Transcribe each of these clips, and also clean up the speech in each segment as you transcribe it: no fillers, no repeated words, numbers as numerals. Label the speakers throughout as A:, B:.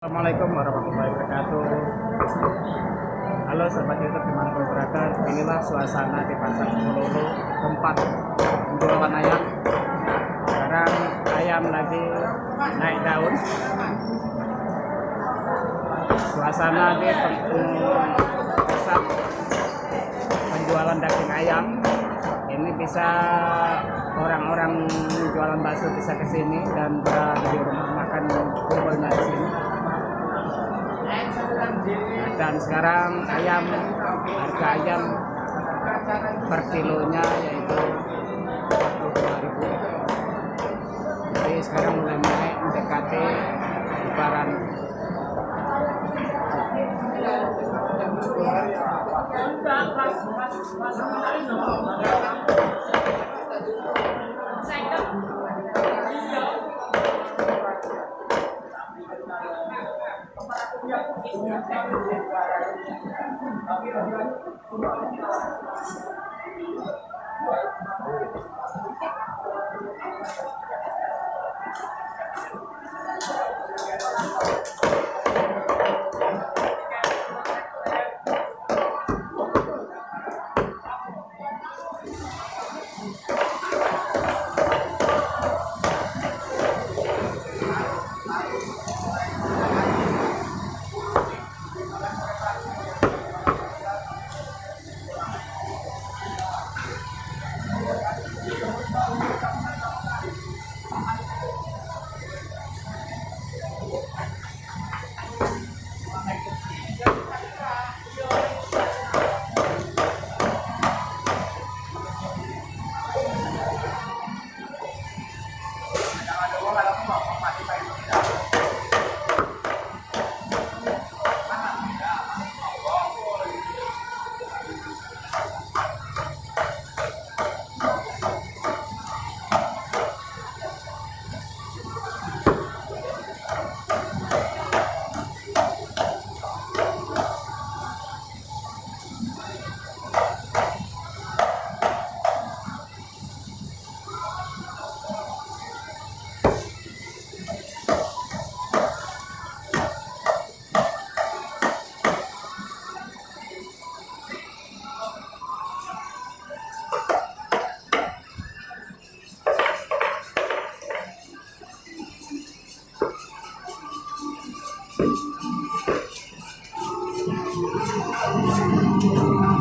A: Assalamualaikum warahmatullahi wabarakatuh. Halo sobat YouTube dimanapun berada, inilah suasana di pasar Sumololo, tempat penjualan ayam. Sekarang ayam lagi naik daun. Suasana di pusat penjualan daging ayam. Ini bisa orang-orang jualan bakso bisa ke sini dan berada di rumah makan kumpulnya di sini. Dan sekarang harga ayam per kilonya yaitu 42.000. Jadi sekarang mulai naik mendekati lebaran.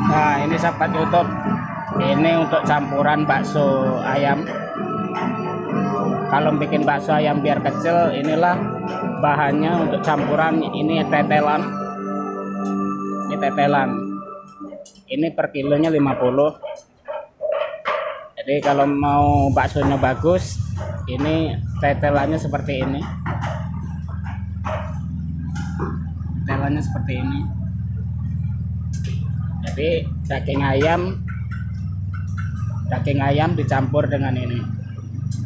A: Nah, ini sahabat YouTube, ini untuk campuran bakso ayam. Kalau bikin bakso ayam biar kecil, inilah bahannya untuk campuran. Ini tetelan. Ini tetelan. Ini per kilonya 50. Jadi kalau mau baksonya bagus, ini tetelannya seperti ini. Tetelannya seperti ini. Jadi daging ayam dicampur dengan ini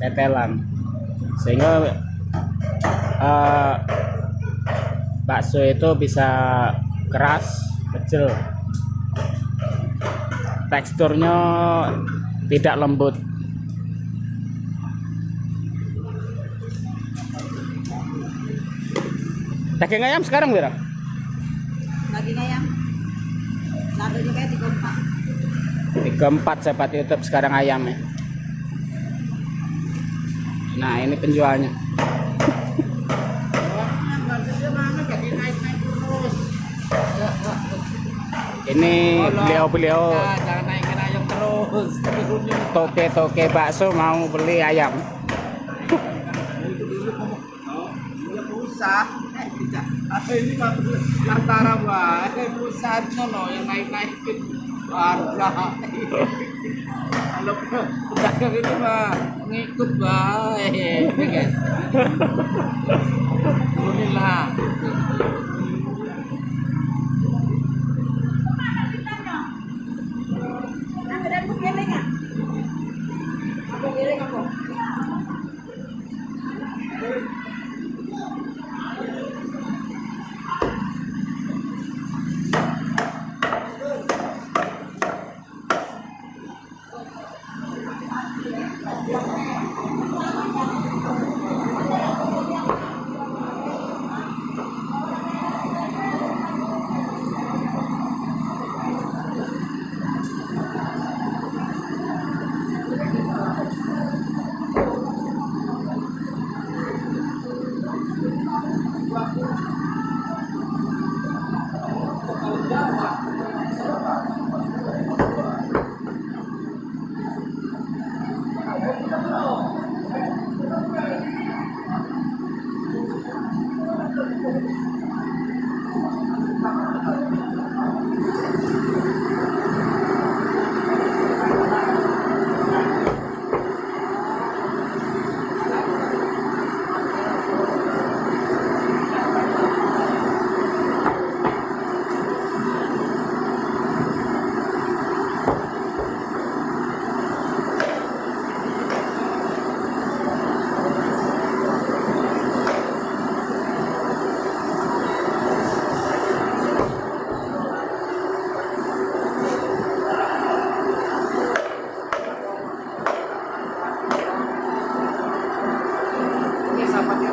A: tetelan, sehingga bakso itu bisa keras, kecil, teksturnya tidak lembut. Daging ayam sekarang berapa?
B: Daging ayam ladonya kayak
A: 34 sahabat YouTube sekarang ayamnya. Nah, ini penjualnya. Ini beliau-beliau
B: jangan naikin ayam terus.
A: toke bakso mau beli ayam.
B: Pusat ini lantaran pusatnya loh yang naik-naikin harga. Kalau pedagang itu mah ngikut baik, kan? Alhamdulillah. Ini sahabatnya